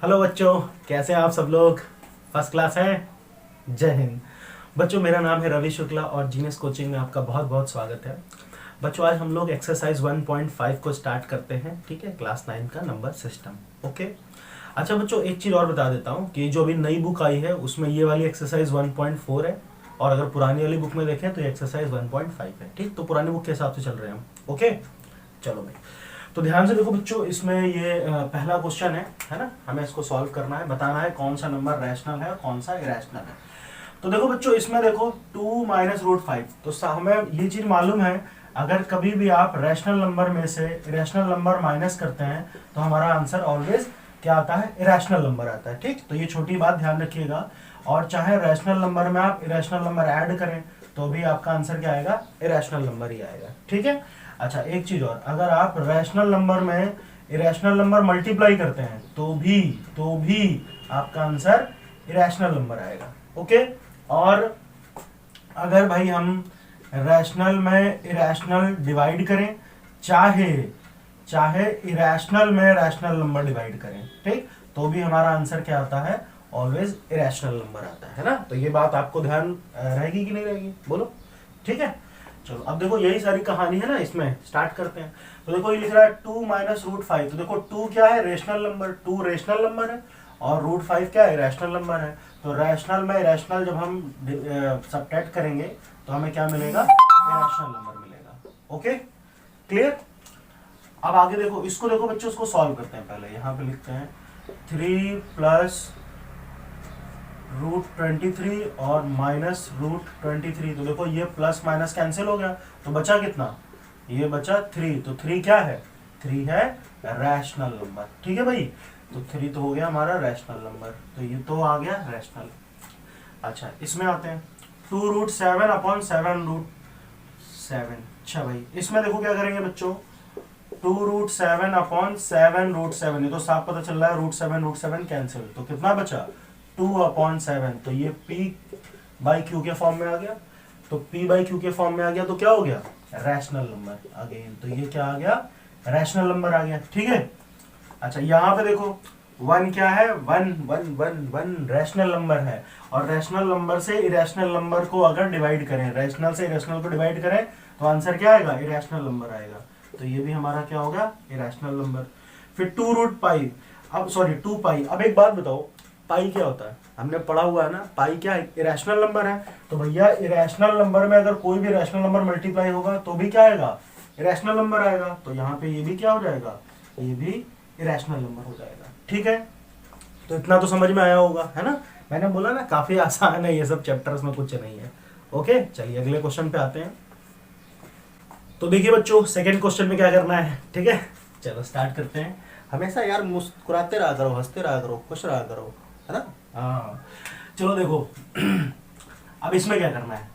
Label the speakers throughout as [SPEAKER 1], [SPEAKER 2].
[SPEAKER 1] Hello बच्चों, कैसे हैं आप सब लोग? फर्स्ट क्लास हैं। जय हिंद। बच्चों, मेरा नाम है रवि शुक्ला और जीनियस कोचिंग में आपका बहुत बहुत स्वागत है। बच्चों, आज हम लोग एक्सरसाइज 1.5 को स्टार्ट करते हैं। ठीक है, क्लास 9 का नंबर सिस्टम। ओके। अच्छा बच्चों, एक चीज़ और बता देता हूँ कि जो अभी नई बुक आई है उसमें ये वाली एक्सरसाइज 1.4 है, और अगर पुरानी वाली बुक में देखें तो ये एक्सरसाइज 1.5 है। ठीक, तो पुरानी बुक के हिसाब से चल रहे हैं हम। ओके, चलो भाई। तो ध्यान से देखो बच्चों, इसमें ये पहला क्वेश्चन है ना। हमें इसको सॉल्व करना है, बताना है कौन सा नंबर रैशनल है और कौन सा इरेशनल है। तो देखो बच्चों, इसमें देखो 2 माइनस रूट 5, तो हमें ये चीज मालूम है, अगर कभी भी आप रैशनल नंबर में से इरेशनल नंबर माइनस करते हैं तो हमारा आंसर ऑलवेज क्या आता है? इरेशनल नंबर आता है। ठीक, तो ये छोटी बात ध्यान रखिएगा। और चाहे रैशनल नंबर में आप इरेशनल नंबर ऐड करें तो भी आपका आंसर क्या आएगा? इरेशनल नंबर ही आएगा। ठीक है। अच्छा, एक चीज और, अगर आप रैशनल नंबर में इरेशनल नंबर मल्टीप्लाई करते हैं तो भी आपका आंसर इरेशनल नंबर आएगा। ओके। और अगर भाई हम रैशनल में इरेशनल डिवाइड करें, चाहे चाहे इरेशनल में रैशनल नंबर डिवाइड करें, ठीक, तो भी हमारा आंसर क्या आता है? ऑलवेज इरेशनल नंबर आता है ना। तो ये बात आपको ध्यान रहेगी कि नहीं रहेगी? बोलो। ठीक है। चलो, अब देखो यही सारी कहानी है ना, इसमें स्टार्ट करते हैं। तो देखो ये लिख रहा है 2 माइनस रूट 5। तो देखो 2 क्या है? Rational number. 2 रेशनल नंबर है और रूट 5 क्या है? रैशनल नंबर है। तो रैशनल में रैशनल जब हम सबट्रैक्ट करेंगे तो हमें क्या मिलेगा? रैशनल नंबर मिलेगा। Okay, clear. अब आगे देखो, इसको देखो बच्चों, इसको सॉल्व करते हैं। पहले यहाँ पे लिखते हैं 3 प्लस रूट 23 और माइनस रूट 23। तो देखो ये प्लस माइनस कैंसिल हो गया, तो बचा कितना? ये बचा 3। तो 3 क्या है? 3 है रैशनल नंबर। ठीक है भाई, तो 3 तो हो गया हमारा रैशनल नंबर, तो ये तो आ गया रैशनल। अच्छा, इसमें आते हैं 2 रूट 7 अपॉन 7 रूट 7। अच्छा भाई, इसमें देखो क्या करेंगे बच्चों, 2 रूट 7 अपॉन 7 रूट 7। ये तो साफ पता चल रहा है, रूट 7 कैंसिल, तो कितना बचा? 2 अपॉन 7। तो ये P बाई क्यू के फॉर्म में आ गया। तो P बाई क्यू के फॉर्म में आ गया तो क्या हो गया? Rational number again. तो ये क्या आ गया? रैशनल नंबर आ गया। ठीक है। अच्छा, यहाँ पे देखो 1 क्या है? 1 रैशनल नंबर है। और रैशनल नंबर से इरेशनल नंबर को अगर डिवाइड करें, रैशनल से इरेशनल को डिवाइड करें तो आंसर क्या आएगा? इरेशनल नंबर आएगा। तो ये भी हमारा क्या होगा? Irrational number. फिर 2 रूट पाई, अब सॉरी 2 पाई। अब एक बात बताओ, पाई क्या होता है? हमने पढ़ा हुआ है ना, पाई क्या है? इरेशनल नंबर है। तो भैया इरेशनल नंबर में अगर कोई भी रैशनल नंबर मल्टीप्लाई होगा तो भी क्या आएगा? इरेशनल नंबर आएगा। तो यहाँ पे ये भी क्या हो जाएगा? ये भी इरेशनल नंबर हो जाएगा। ठीक है, तो इतना तो समझ में आया होगा, है ना। मैंने बोला ना, काफी आसान है ये सब, चैप्टर्स में कुछ नहीं है। ओके, चलिए अगले क्वेश्चन पे आते हैं। तो देखिए बच्चों, सेकंड क्वेश्चन में क्या करना है, ठीक है। चलो स्टार्ट करते हैं। हमेशा यार मुस्कुराते रहा करो, हंसते रहा करो, खुश रहा करो, है ना। हाँ, चलो देखो अब इसमें क्या करना है।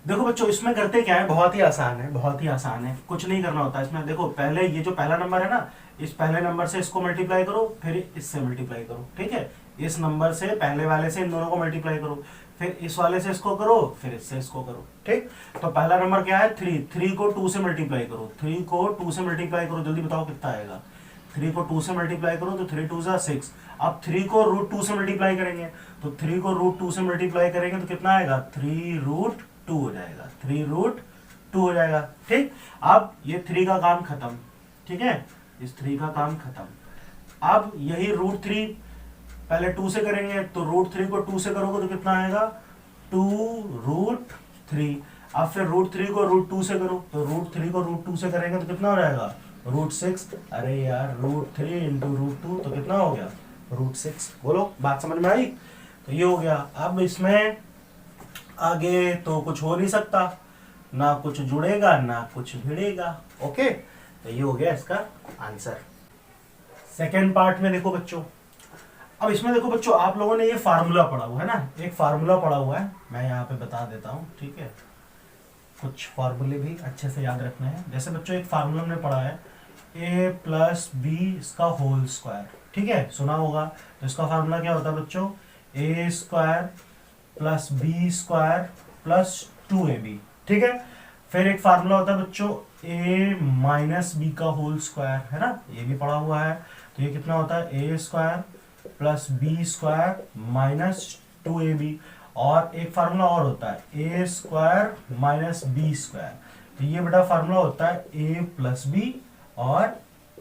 [SPEAKER 1] देखो बच्चों, इसमें करते क्या है, बहुत ही आसान है, बहुत ही आसान है, कुछ नहीं करना होता इसमें। देखो पहले ये जो पहला नंबर है ना, इस पहले नंबर से इसको मल्टीप्लाई करो, फिर इससे मल्टीप्लाई करो। ठीक है, इस नंबर से पहले वाले से इन दोनों को मल्टीप्लाई करो, फिर इस वाले से इसको करो, फिर इससे इसको करो। ठीक, तो पहला नंबर क्या है? 3। 3 को 2 से मल्टीप्लाई करो, 3 को 2 से मल्टीप्लाई करो, जल्दी बताओ कितना आएगा। 3 को 2 से मल्टीप्लाई करो तो 3 2 जा 6। अब 3 को रूट 2 से मल्टीप्लाई करेंगे, तो 3 को रूट 2 से मल्टीप्लाई करेंगे तो कितना आएगा? 3 रूट 2 हो जाएगा। 3 रूट 2 हो जाएगा। ठीक, अब ये 3 का काम खत्म। ठीक है, इस 3 का काम खत्म। अब यही रूट 3 पहले 2 से करेंगे, तो रूट 3 को 2 से करोगे तो कितना आएगा? 2 रूट 3। अब फिर रूट 3 को रूट 2 से करो, तो रूट 3 को रूट 2 से करेंगे तो कितना हो जाएगा? रूट 6। अरे यार, रूट 3 इंटू रूट 2 तो कितना हो गया? रूट 6। बोलो, बात समझ में आई? तो ये हो गया। अब इसमें आगे तो कुछ हो नहीं सकता, ना कुछ जुड़ेगा ना कुछ भिड़ेगा। ओके, तो ये हो गया इसका आंसर। सेकेंड पार्ट में देखो बच्चों, अब इसमें देखो बच्चों, आप लोगों ने ये फार्मूला पढ़ा हुआ है ना, एक फार्मूला पढ़ा हुआ है, मैं यहाँ पे बता देता हूँ। ठीक है, कुछ फार्मूले भी अच्छे से याद रखने हैं। जैसे बच्चों, एक फार्मूला हमने पढ़ा है, a प्लस बी इसका होल स्क्वायर। ठीक है, सुना होगा। तो इसका फार्मूला क्या होता है बच्चों? A square plus b square plus 2ab। ठीक है, फिर एक फार्मूला होता है बच्चों a माइनस बी का होल स्क्वायर, है ना, ये भी पढ़ा हुआ है। तो ये कितना होता है? A square plus b square minus 2ab, और एक फार्मूला और होता है a square minus B square. तो ये बेटा फार्मूला होता है ए प्लस बी और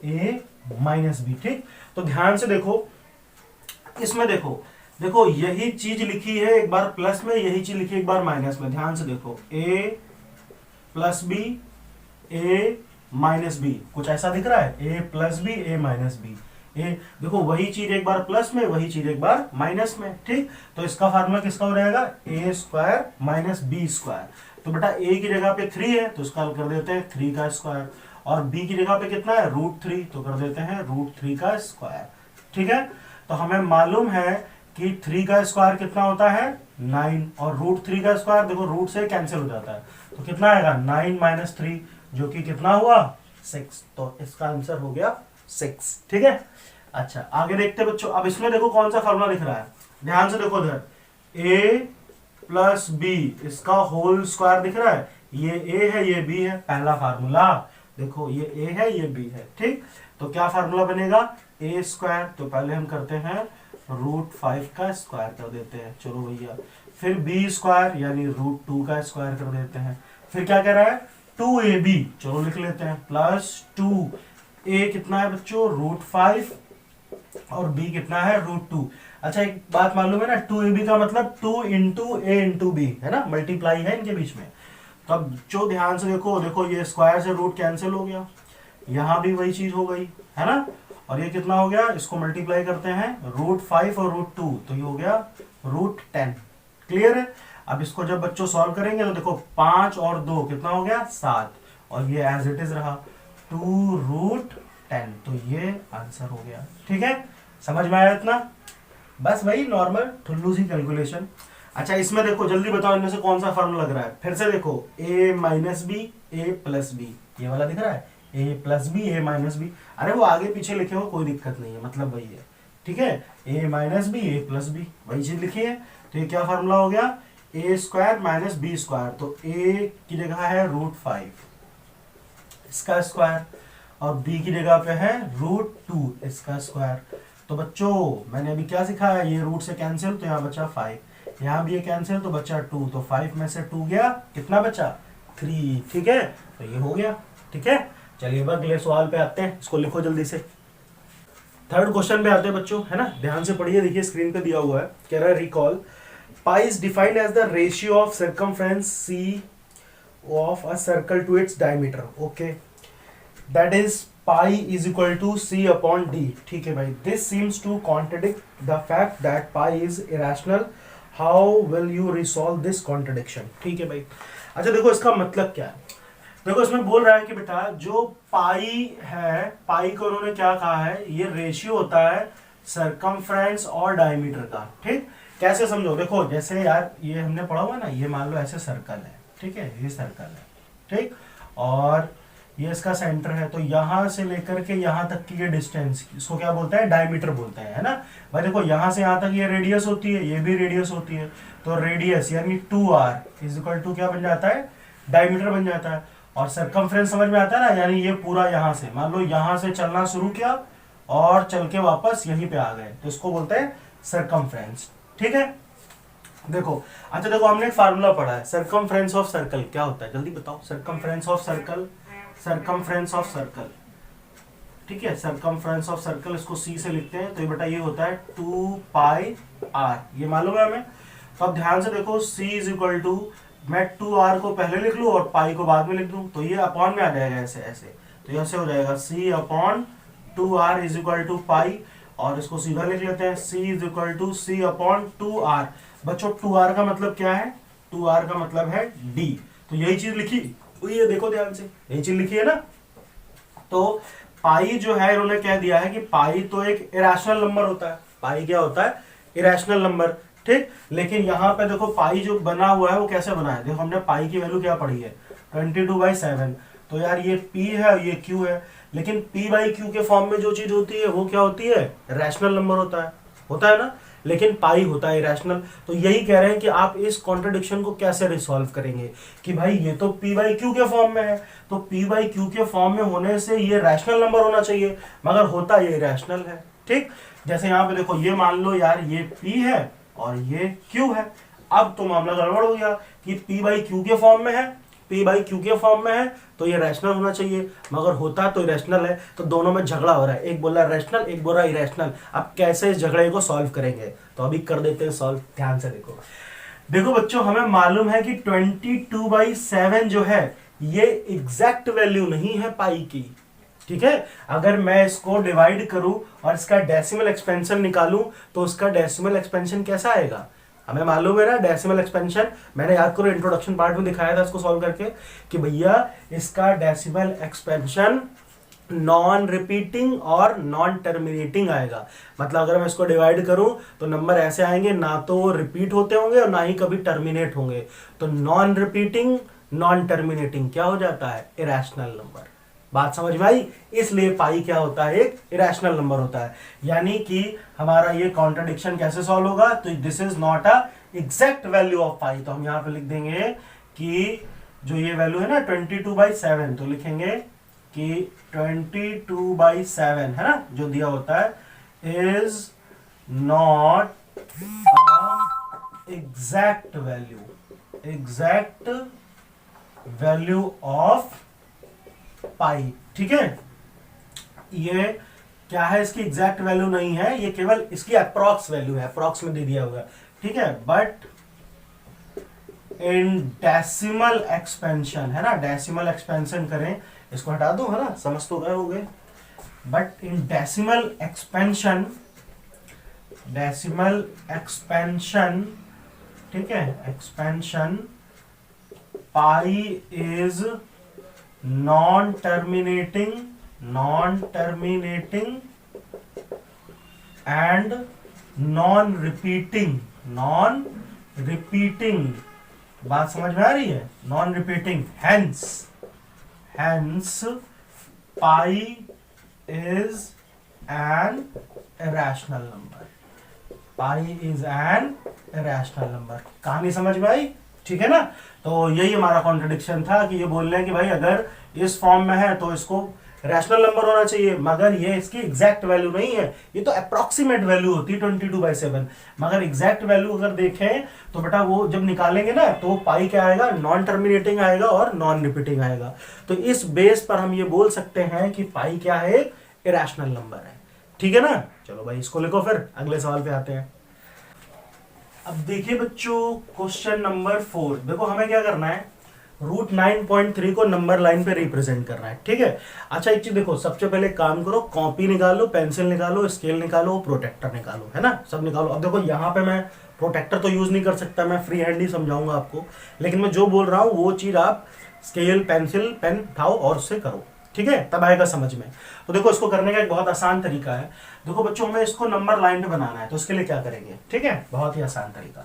[SPEAKER 1] ए माइनस बी। ठीक, तो ध्यान से देखो, इसमें देखो देखो यही चीज लिखी है एक बार प्लस में, यही चीज लिखी है एक बार माइनस में। ध्यान से देखो ए plus b a minus B, कुछ ऐसा दिख रहा है, ए plus b a minus b. ए देखो वही चीज एक बार प्लस में, वही चीज एक बार माइनस में। ठीक, तो इसका फार्मूला किसका हो जाएगा, ए स्क्वायर माइनस बी स्क्वायर। तो बेटा ए की जगह पे 3 है तो इसका कर देते हैं 3 का स्क्वायर, और बी की जगह पे कितना है √3, तो कर देते हैं √3 का स्क्वायर। ठीक है, तो हमें मालूम है कि 3 का स्क्वायर कितना होता है 9, और √3 का स्क्वायर देखो रूट से कैंसिल हो जाता है, तो कितना आएगा 9 माइनस 3, जो कि कितना हुआ 6। तो इसका आंसर हो गया 6। ठीक है, अच्छा आगे देखते हैं बच्चों। अब इसमें देखो कौन सा फार्मूला लिख रहा है, ध्यान से देखो इधर, a प्लस बी इसका होल स्क्वायर दिख रहा है, ये a है ये b है, पहला फार्मूला देखो ये a है ये b है। ठीक, तो क्या फार्मूला बनेगा a स्क्वायर, तो पहले हम करते हैं √5 का स्क्वायर कर देते हैं, चलो भैया, फिर b स्क्वायर यानी √2 का स्क्वायर कर देते हैं, फिर क्या कह रहा है 2ab, चलो लिख लेते हैं, प्लस 2, a कितना है बच्चों √5 और b कितना है √2। अच्छा एक बात मालूम है ना, 2ab का मतलब 2 इंटू a इंटू b है ना, मल्टीप्लाई है इनके बीच में। तो अब जो ध्यान से देखो, देखो ये स्क्वायर से रूट कैंसिल हो गया, यहाँ भी वही चीज हो गई है ना, और ये कितना हो गया, इसको मल्टीप्लाई करते हैं √5 और √2, तो ये हो गया √10। क्लियर है, अब इसको जब बच्चों सॉल्व करेंगे तो देखो 5 और 2 कितना हो गया 7, और ये एज इट इज रहा 2√10, तो ये आंसर हो गया। ठीक है, समझ में आया इतना, बस वही नॉर्मल ठुल्लू सी कैलकुलेशन। अच्छा इसमें देखो जल्दी बताओ इनमें से कौन सा फार्मूला लग रहा है, फिर से देखो a minus b a plus b, ये वाला दिख रहा है a plus b a minus b, अरे वो आगे पीछे लिखे हो कोई दिक्कत नहीं है, मतलब वही है। ठीक है, a minus b a plus b वही चीज लिखी है, तो ये क्या फार्मूला हो गया a square minus B square, तो a की जगह है √5 इसका स्क्वायर, और b की जगह पे है √2 इसका स्क्वायर। तो बच्चों मैंने अभी क्या सिखाया, ये रूट से कैंसिल तो यहाँ बचा 5, यहाँ भी ये कैंसिल तो बचा 2, तो 5 में से 2 गया, कितना बचा 3। ठीक है, तो ये हो गया। ठीक है, चलिए अगले सवाल पे आते हैं, इसको लिखो जल्दी से। थर्ड क्वेश्चन पे आते हैं बच्चों, है ना, ध्यान से पढ़िए, देखिए स्क्रीन पे दिया हुआ है, कह रहा है recall pi is defined as the ratio of circumference C of a circle to its diameter. Okay, that is pi is equal to C upon D. ठीक है भाई, this seems to contradict the fact that pi is irrational, how will you resolve this contradiction. ठीक है भाई, अच्छा देखो इसका मतलब क्या है, देखो इसमें बोल रहा है कि बेटा जो पाई है, पाई को उन्होंने क्या कहा है, ये रेशियो होता है सरकमफ्रेंस और डायमीटर का। ठीक, कैसे समझो, देखो जैसे यार ये हमने पढ़ा हुआ ना, ये मान लो ऐसे सर्कल है, ठीक है, ये सर्कल है, ठीक, और ये इसका सेंटर है, तो यहां से लेकर के यहां तक की ये डिस्टेंस, इसको क्या बोलते हैं डायमीटर बोलते हैं, है ना भाई। देखो यहां से यहां तक ये रेडियस होती है, ये भी रेडियस होती है, तो रेडियस यानी 2r इज इक्वल टू क्या बन जाता है, डायमीटर बन जाता है। और सरकमफ्रेंस समझ में आता है ना, यानी ये पूरा यहां से, मान लो यहां से चलना शुरू किया और चल के वापस यहीं पे आ गए, तो इसको बोलते हैं सरकमफ्रेंस। ठीक है, देखो अच्छा देखो हमने एक फार्मूला पढ़ा है, सरकमफ्रेंस ऑफ सर्कल क्या होता है, जल्दी बताओ। Circumference of circle, circumference of circle, ठीक है, सरकमफ्रेंस ऑफ सर्कल इसको c से लिखते हैं, तो ये बेटा ये होता है 2πr, ये मालूम है हमें। तो अब ध्यान से देखो, c इज इक्वल टू, मैं 2r को पहले लिख लूं और पाई को बाद में लिख दूं, तो ये अपॉन में आ जाएगा ऐसे ऐसे, तो ऐसे हो जाएगा c upon 2r is equal to pi, और इसको सीधा लिख लेते हैं c is equal to c upon 2r। बच्चों 2r का मतलब क्या है, 2r का मतलब है d, तो यही चीज लिखी, ये देखो ध्यान से यही चीज लिखी है ना। तो पाई जो है इन्होंने कह दिया है कि पाई तो एक इरेशनल नंबर होता है, पाई क्या होता है इरेशनल नंबर, ठीक। लेकिन यहाँ पे देखो पाई जो बना हुआ है वो कैसे बना है, देखो हमने पाई की वैल्यू क्या पढ़ी है 22/7, तो यार ये p है ये q है, लेकिन p/q के फॉर्म में जो चीज होती है वो क्या होती है, रैशनल नंबर होता है ना, लेकिन पाई होता है इरेशनल। तो यही कह रहे हैं कि आप इस कॉन्ट्रडिक्शन को कैसे रिसॉल्व करेंगे कि भाई ये तो p/q के फॉर्म में है, तो p/q के फॉर्म में होने से ये रैशनल नंबर होना चाहिए, मगर होता ये इरेशनल है, ठीक, जैसे यहाँ पे देखो ये मान लो यार ये P है और ये Q है। अब तो मामला गड़बड़ हो गया कि P बाई Q के फॉर्म में है, P बाई Q के फॉर्म में है तो ये रैशनल होना चाहिए, मगर होता तो इरेशनल है। तो दोनों में झगड़ा हो रहा है, एक बोल रहा है रैशनल, एक बोल रहा है इरेशनल। अब कैसे इस झगड़े को सॉल्व करेंगे, तो अभी कर देते हैं सॉल्व। ध्यान से देखो, देखो बच्चों हमें मालूम है कि 22/7 जो है ये एग्जैक्ट वैल्यू नहीं है पाई की, ठीक है। अगर मैं इसको डिवाइड करूं और इसका डेसिमल एक्सपेंशन निकालूं तो उसका डेसिमल एक्सपेंशन कैसा आएगा, हमें मालूम है ना डेसिमल एक्सपेंशन। मैंने याद करो इंट्रोडक्शन पार्ट में दिखाया था इसको सॉल्व करके कि भैया इसका डेसिमल एक्सपेंशन नॉन रिपीटिंग और नॉन टर्मिनेटिंग आएगा। मतलब अगर मैं इसको डिवाइड करूं तो नंबर ऐसे आएंगे, ना तो वो रिपीट होते होंगे और ना ही कभी टर्मिनेट होंगे। तो नॉन रिपीटिंग नॉन टर्मिनेटिंग क्या हो जाता है, इरेशनल नंबर। बात समझ में आई, इसलिए पाई क्या होता है, एक इरेशनल नंबर होता है। यानी कि हमारा ये कॉन्ट्रडिक्शन कैसे सॉल्व होगा, तो this is not a exact value of pi. तो हम यहां पे लिख देंगे कि जो ये वैल्यू है ना 22/7, तो लिखेंगे कि 22/7 है ना जो दिया होता है is not exact value of pi, ठीक है। ये क्या है, इसकी एग्जैक्ट वैल्यू नहीं है, ये केवल इसकी अप्रॉक्स वैल्यू है, अप्रॉक्स में दे दिया हुआ है, ठीक है। बट इन डेसिमल एक्सपेंशन है ना, डेसिमल एक्सपेंशन करें, इसको हटा दो है ना, समझ तो गए होंगे। बट इन डेसिमल एक्सपेंशन ठीक है, expansion pi is non terminating and non repeating. बात समझ में आ रही है, non repeating. Hence pi is an irrational number. कहानी समझ में आई, ठीक है ना। तो यही हमारा कॉन्ट्रडिक्शन था कि ये बोल रहे हैं कि भाई अगर इस फॉर्म में है तो इसको रैशनल नंबर होना चाहिए, मगर ये इसकी एग्जैक्ट वैल्यू नहीं है, ये तो अप्रोक्सीमेट वैल्यू होती है 22/7। मगर एग्जैक्ट वैल्यू अगर देखें तो बेटा वो जब निकालेंगे ना तो पाई क्या आएगा, नॉन टर्मिनेटिंग आएगा और नॉन रिपीटिंग आएगा। तो इस बेस पर हम ये बोल सकते हैं कि पाई क्या है, इरेशनल नंबर है, ठीक है ना। चलो भाई इसको लिखो, फिर अगले सवाल पे आते हैं। अब देखिए बच्चों क्वेश्चन नंबर 4, देखो हमें क्या करना है, √9.3 को नंबर लाइन पे रिप्रेजेंट करना है, ठीक है। अच्छा एक चीज देखो, सबसे पहले काम करो, कॉपी निकालो, पेंसिल निकालो, स्केल निकालो, प्रोटेक्टर निकालो, है ना, सब निकालो। अब देखो यहाँ पे मैं प्रोटेक्टर तो यूज नहीं कर सकता, मैं फ्री हैंड ही समझाऊंगा आपको, लेकिन मैं जो बोल रहा हूँ वो चीज आप स्केल पेंसिल पेन उठाओ और उससे करो, ठीक है, तब आएगा समझ में। तो देखो इसको करने का एक बहुत आसान तरीका है। देखो बच्चों हमें इसको नंबर लाइन पे बनाना है, तो इसके लिए क्या करेंगे, ठीक है, बहुत ही आसान तरीका।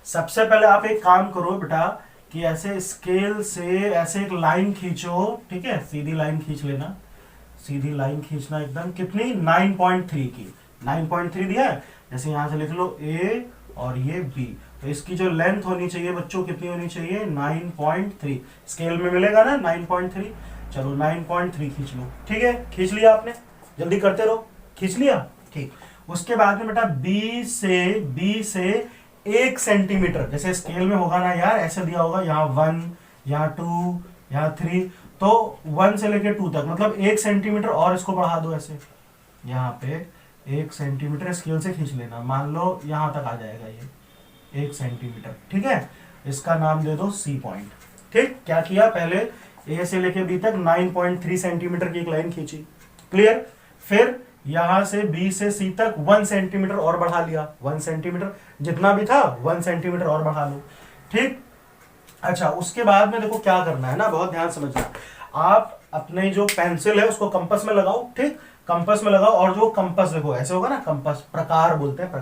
[SPEAKER 1] सबसे पहले आप एक काम करो बेटा कि ऐसे स्केल से ऐसे एक लाइन खींचो, ठीक है, सीधी लाइन खींच लेना, सीधी लाइन खींचना एकदम, कितनी, 9.3 की, 9.3 दिया है। जैसे यहां से लिख लो A और ये B, तो इसकी जो लेंथ होनी चाहिए बच्चों कितनी होनी चाहिए, 9.3। स्केल में मिलेगा ना 9.3, चलो 9.3 खींच लो, ठीक है, खींच लिया आपने, जल्दी करते रहो, खींच लिया, ठीक। उसके बाद में बेटा B से 1 सेंटीमीटर, जैसे स्केल में होगा ना यार, ऐसे दिया होगा, यहाँ 1, यहाँ 2, यहाँ 3, तो 1 से लेके 2 तक, मतलब 1 सेंटीमीटर और इसको बढ़ा दो ऐसे, यहाँ पे 1 सेंटीमीटर स्केल से खींच लेना, मान लो यहाँ तक आ जाएगा ये 1 सेंटीमीटर, ठीक है। इसका नाम दे दो C पॉइंट, ठीक। क्या किया, पहले A से लेके B तक 9.3 सेंटीमीटर की एक लाइन खींची, क्लियर। फिर यहां से B से C तक 1 सेंटीमीटर और बढ़ा लिया, 1 सेंटीमीटर जितना भी था 1 सेंटीमीटर और बढ़ा लो, ठीक। अच्छा उसके बाद में देखो क्या करना है ना, बहुत ध्यान समझना। आप अपने जो पेंसिल है उसको कंपास में लगाओ, ठीक, कंपास में लगाओ, और जो कंपास देखो ऐसे होगा ना, कंपास प्रकार बोलते हैं,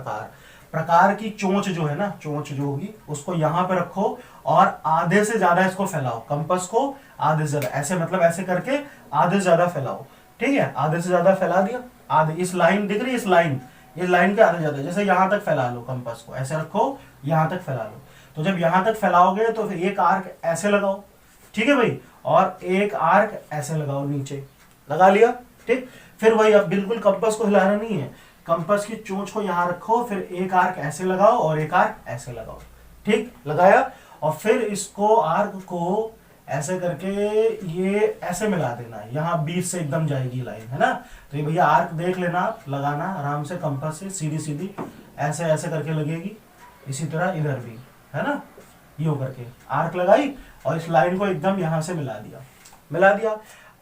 [SPEAKER 1] प्रकार की चोंच जो है ना, चोंच जो होगी उसको यहाँ पे रखो और आधे से ज्यादा इसको फैलाओ, कंपास को आधे से ज्यादा, ऐसे मतलब ऐसे करके आधे से ज्यादा फैलाओ, ठीक है। आधे से ज्यादा फैला दिया, आधे, इस लाइन दिख रही है, इस लाइन के आधे ज्यादा, जैसे यहां तक फैला लो, कंपास को ऐसे रखो, यहां तक फैला लो। तो जब यहां तक फैलाओगे तो फिर एक आर्क ऐसे लगाओ, ठीक है भाई, और एक आर्क ऐसे लगाओ, नीचे लगा लिया, ठीक। फिर वही, अब बिल्कुल कंपास को हिलाना नहीं है, कंपास की चोंच को यहाँ रखो, फिर एक आर्क ऐसे लगाओ और एक आर्क ऐसे लगाओ। ठीक, लगाया, और फिर इसको आर्क को ऐसे करके ये ऐसे मिला देना, यहाँ बीच से एकदम जाएगी लाइन, है ना। तो ये भैया आर्क देख लेना, आप लगाना आराम से कंपास से, सीधी सीधी ऐसे ऐसे करके लगेगी। इसी तरह इधर भी, है ना, यूं करके आर्क लगाई और इस लाइन को एकदम यहाँ से मिला दिया, मिला दिया।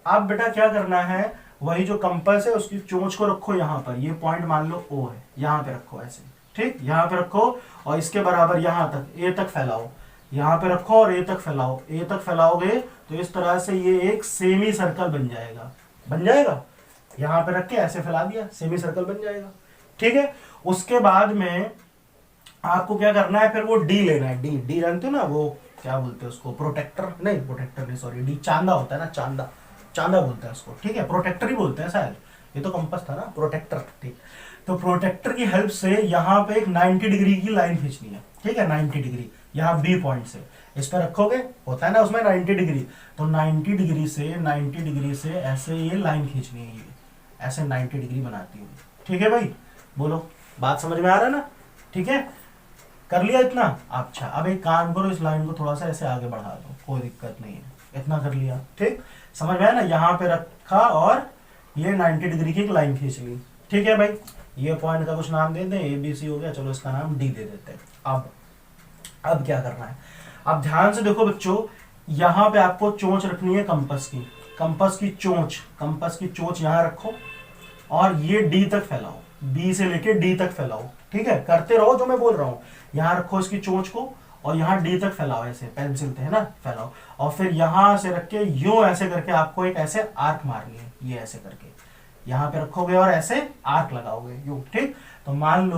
[SPEAKER 1] अब बेटा क्या करना है, वही जो कंपास है उसकी चोंच को रखो यहाँ पर, ये पॉइंट मान लो O है, यहाँ पे रखो ऐसे, ठीक, यहाँ पे रखो और इसके बराबर यहाँ तक A तक फैलाओ, यहाँ पे रखो और A तक फैलाओ। A तक फैलाओगे तो इस तरह से ये एक सेमी सर्कल बन जाएगा, बन जाएगा। यहाँ पे रख के ऐसे फैला दिया, सेमी सर्कल बन जाएगा। ठीक है, उसके बाद में आपको क्या करना है, फिर वो डी लेना है। डी, डी जानते हो ना, वो क्या बोलते हैं उसको, प्रोटेक्टर नहीं, प्रोटेक्टर नहीं, सॉरी, डी चांदा होता है ना, चांदा, चांदा बोलते हैं उसको। ठीक है, प्रोटेक्टर ही बोलते हैं शायद, ये तो कंपास था ना, प्रोटेक्टर। ठीक, तो प्रोटेक्टर की हेल्प से यहाँ पे एक 90 डिग्री की लाइन खींचनी है। ठीक है, 90 डिग्री यहाँ बी पॉइंट से इस पर रखोगे, होता है ना उसमें 90 डिग्री, तो 90 डिग्री से 90 डिग्री से ऐसे ये लाइन खींचनी है, ये ऐसे 90 डिग्री बनाती है। ठीक है भाई, बोलो, बात समझ में आ रहा है ना। ठीक है, कर लिया इतना। अच्छा, अब एक काम करो, इस लाइन को थोड़ा सा ऐसे आगे बढ़ा दो, कोई दिक्कत नहीं है, इतना कर लिया। ठीक, समझ में आया ना, यहाँ पे रखा और ये 90 डिग्री की एक लाइन खींच ली। ठीक है भाई, ये पॉइंट का कुछ नाम दे दें, ABC हो गया, चलो इसका नाम D दे देते हैं। अब क्या करना है, अब ध्यान से देखो बच्चों, यहाँ पे आपको चोंच रखनी है कंपास की, कंपास की चोंच यहाँ रखो और ये D तक फैलाओ, B से लेके D तक फैलाओ। ठीक है, करते रहो जो मैं बोल रहा हूँ, यहाँ रखो इसकी चोंच को और यहाँ D तक फैलाओ, ऐसे पेंसिल से, है ना, फैलाओ। और फिर यहाँ से रख के यूं ऐसे करके आपको एक ऐसे आर्क मारनी है, ये ऐसे करके यहाँ पे रखोगे और ऐसे आर्क लगाओगे यूं। ठीक, तो मान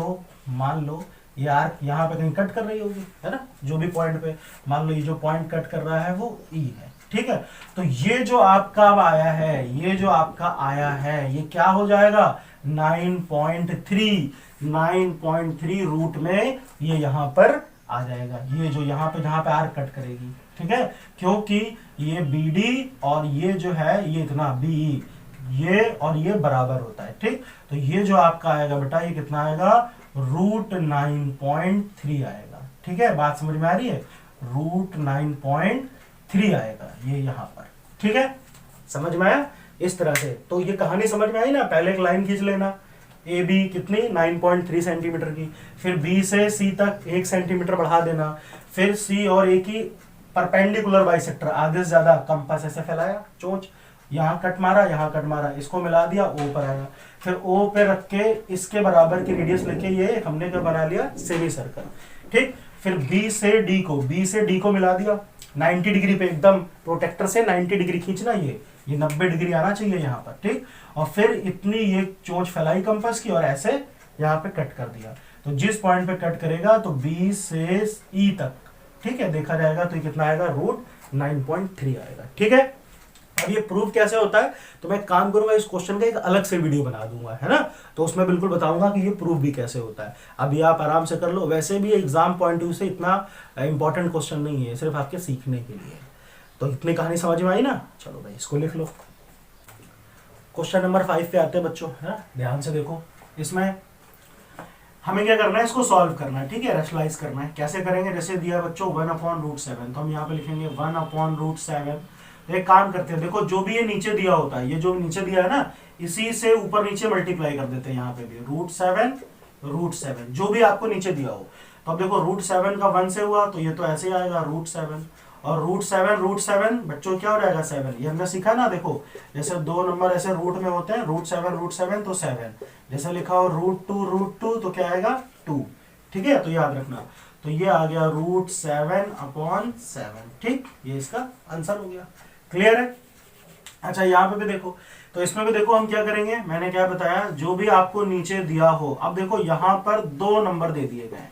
[SPEAKER 1] लो ये आर्क यहाँ पे कहीं कट कर रही होगी, है ना, जो भी पॉइंट पे, मान लो ये जो पॉइंट कट कर रहा है वो E है। ठीक है, तो ये जो आपका अब आया है, ये जो आपका आया है, ये क्या हो जाएगा, 9.3 रूट में ये यहाँ पर आ जाएगा, ये जो यहाँ पे जहाँ पे आर्क कट करेगी। ठीक है, क्योंकि ये BD और ये जो है ये इतना BE, ये और ये बराबर होता है। ठीक, तो ये जो आपका आएगा बेटा, ये कितना आएगा, √9.3 आएगा। ठीक है, बात समझ में आ रही है, √9.3 आएगा ये यहाँ पर। ठीक है, समझ में आया इस तरह से। तो ये कहानी समझ में आई ना, पहले एक लाइन खींच लेना, AB कितनी 9.3 सेंटीमीटर की, फिर B से C तक 1 सेंटीमीटर बढ़ा देना, फिर C और A की परपेंडिकुलर बाइसेक्टर, आगे से ज्यादा, कंपास ऐसे फैलाया, चोंच यहाँ कट मारा, इसको मिला दिया, O पर आया, फिर O पे रख के इसके बराबर की रेडियस लेके ये हमने क्या बना लिया, सेमी सर्कल। ठीक, फिर B से D को मिला दिया 90 डिग्री पे, एकदम प्रोटेक्टर से 90 डिग्री खींचना, ये 90 डिग्री आना चाहिए यहाँ पर। ठीक, और फिर इतनी ये चोंच फैलाई कंपास की और ऐसे यहाँ पे कट कर दिया, तो जिस पॉइंट पे कट करेगा तो B से E तक, ठीक है, देखा जाएगा तो ये कितना आएगा, √9.3 आएगा। ठीक है, अब ये प्रूफ कैसे होता है, तो मैं काम करूंगा, इस क्वेश्चन का एक अलग से वीडियो बना दूंगा, है ना, तो उसमें बिल्कुल बताऊंगा कि ये प्रूफ भी कैसे होता है। अभी आप आराम से कर लो, वैसे भी एग्जाम पॉइंट व्यू से इतना इंपॉर्टेंट क्वेश्चन नहीं है, सिर्फ आपके सीखने के लिए। तो इतनी कहानी समझ में आई ना, चलो भाई इसको लिख लो। क्वेश्चन नंबर 5 पे आते हैं बच्चों, है ना, ध्यान से देखो, इसमें हमें क्या करना है, इसको सॉल्व करना है। ठीक है, रैशनलाइज करना है। कैसे करेंगे, जैसे दिया बच्चों 1/√7, तो हम यहाँ पे लिखेंगे 1/√7। एक काम करते हैं, देखो जो भी ये नीचे दिया होता है, ये जो नीचे दिया है ना, इसी से ऊपर नीचे मल्टीप्लाई कर देते हैं, यहाँ पे भी √7 जो भी आपको नीचे दिया हो। तो अब देखो √7 का 1 से हुआ तो ये तो ऐसे ही आएगा √7, और √7 बच्चों क्या हो जाएगा, 7। ये हमने सीखा ना, देखो जैसे 2 नंबर ऐसे रूट में होते हैं, √7 तो 7, जैसे लिखा हो √2 तो क्या आएगा, 2। ठीक है, तो याद रखना, तो ये आ गया √7/7। ठीक, ये इसका आंसर हो गया। क्लियर है। अच्छा, यहाँ पे भी देखो, तो इसमें भी देखो हम क्या करेंगे, मैंने क्या बताया, जो भी आपको नीचे दिया हो, अब देखो यहाँ पर 2 नंबर दे दिए गए,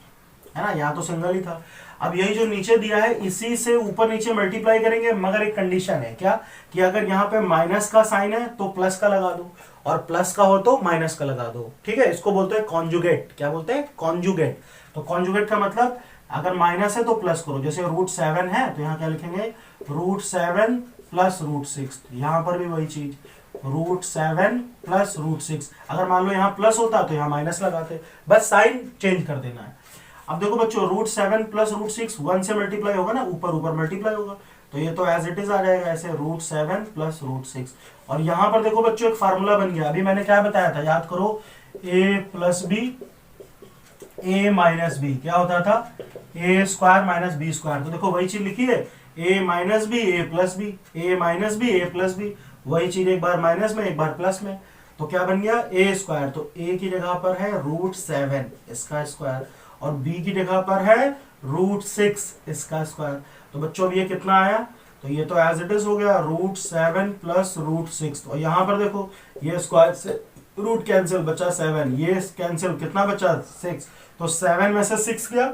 [SPEAKER 1] है ना, यहाँ तो सिंगल ही था। अब यही जो नीचे दिया है, इसी से ऊपर नीचे मल्टीप्लाई करेंगे, मगर एक कंडीशन है, क्या, कि अगर यहाँ पे माइनस का साइन है तो प्लस का लगा दो, और प्लस का हो तो माइनस का लगा दो। ठीक है, इसको बोलते हैं कॉन्जुगेट। क्या बोलते हैं, कॉन्जुगेट। तो कॉन्जुगेट का मतलब, अगर माइनस है तो प्लस करो, जैसे √7 है तो यहाँ क्या लिखेंगे, √7 + √6, यहाँ पर भी वही चीज, √7 प्लस √6। अगर मान लो यहाँ प्लस होता तो यहाँ माइनस लगाते, बस साइन चेंज कर देना है। अब देखो बच्चों √7 प्लस √6 1 से मल्टीप्लाई होगा ना, ऊपर ऊपर मल्टीप्लाई होगा, तो ये तो एज इट इज आ जाएगा ऐसे √7 प्लस √6। और यहाँ पर देखो बच्चों एक फार्मूला बन गया, अभी मैंने क्या बताया था याद करो, a plus b a minus b क्या होता था, a square minus B square. तो देखो वही चीज लिखी है, a minus b a plus b, a minus b a plus b, वही चीज एक बार माइनस में एक बार प्लस में, तो क्या बन गया a स्क्वायर। तो a की जगह पर है √7 इसका स्क्वायर और b की जगह पर है √6 इसका स्क्वायर। तो बच्चों ये कितना आया, तो ये तो एज इट इज हो गया √7 प्लस √6। और यहाँ पर देखो ये स्क्वायर से रूट कैंसिल बचा 7, ये कैंसिल कितना बचा 6, तो 7 में से 6 गया,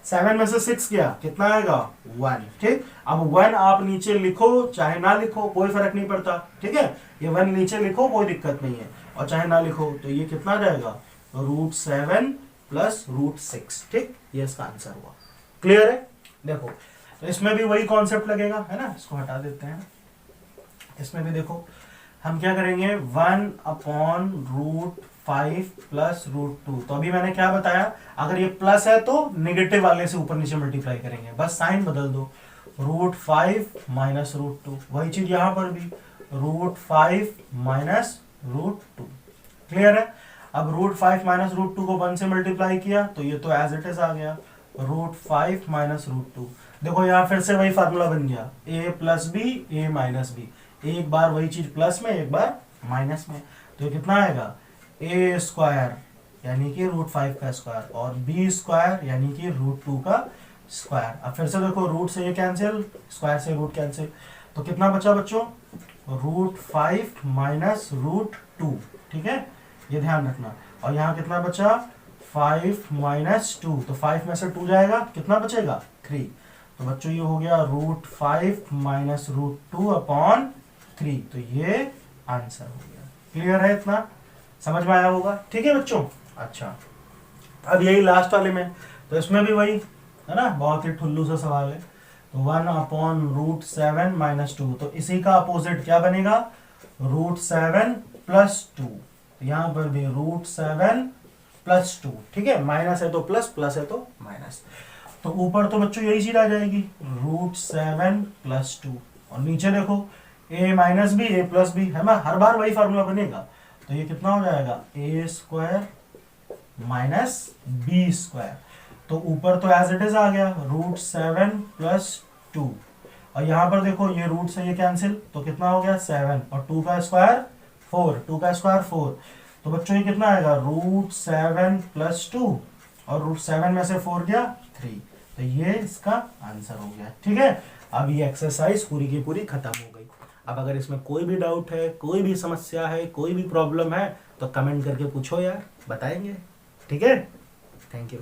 [SPEAKER 1] 7 में से 6 गया कितना आएगा 1। ठीक, अब 1 आप नीचे लिखो चाहे ना लिखो कोई फर्क नहीं पड़ता, ठीक है, ये 1 नीचे लिखो कोई दिक्कत नहीं है, और चाहे ना लिखो तो ये कितना जाएगा √7 प्लस √6। ठीक, ये इसका आंसर हुआ। क्लियर है। देखो तो इसमें भी वही कॉन्सेप्ट लगेगा, है ना, इसको हटा देते हैं। इसमें भी देखो हम क्या करेंगे 1/√5 प्लस √2। तो अभी मैंने क्या बताया, अगर ये प्लस है तो नेगेटिव वाले से ऊपर नीचे मल्टीप्लाई करेंगे, बस साइन बदल दो, √5 माइनस √2। वही चीज यहां पर भी √5 माइनस √2। क्लियर है। अब √5 माइनस √2 को 1 से मल्टीप्लाई किया तो ये तो एज इट इज आ गया √5 माइनस √2। देखो यहाँ फिर से वही फार्मूला बन गया, a plus b a minus b, एक बार वही चीज प्लस में एक बार माइनस में, तो ये कितना आएगा a स्क्वायर यानी कि √5 का स्क्वायर और b स्क्वायर यानी कि √2 का स्क्वायर। अब फिर से देखो रूट से ये कैंसिल, स्क्वायर से रूट कैंसिल, तो कितना बचा बच्चों √5 माइनस √2। ठीक है, ये ध्यान रखना। और यहाँ कितना बचा 5 माइनस 2, तो 5 में से 2 जाएगा, कितना बचेगा 3। तो बच्चों ये हो गया √5 माइनस √2/3। तो ये आंसर हो गया। क्लियर है, इतना समझ में आया होगा। ठीक है बच्चों। अच्छा, अब यही लास्ट वाले में, तो इसमें भी वही है ना, बहुत ही ठुल्लू सा सवाल है। तो 1/√7 माइनस 2, तो इसी का अपोजिट क्या बनेगा √7 प्लस 2। तो यहाँ पर भी √7 प्लस 2। ठीक है, माइनस है तो प्लस, प्लस है तो माइनस, तो ऊपर तो बच्चों यही चीज आ जाएगी √7 प्लस 2, और नीचे देखो a minus b a plus b है ना, हर बार वही फार्मूला बनेगा। तो ये कितना हो जाएगा a square minus B square, तो ऊपर तो एज इट इज आ गया √7 प्लस 2, और यहाँ पर देखो ये रूट से ये कैंसिल, तो कितना हो गया 7 और 2 का स्क्वायर 4, 2 का स्क्वायर 4, तो बच्चों ये कितना आएगा √7 प्लस 2 और √7 में से 4 गया 3। तो ये इसका आंसर हो गया। ठीक है, अब ये एक्सरसाइज पूरी की पूरी खत्म हो गई। अब अगर इसमें कोई भी डाउट है, कोई भी समस्या है, कोई भी प्रॉब्लम है, तो कमेंट करके पूछो यार, बताएंगे। ठीक है, थैंक यू।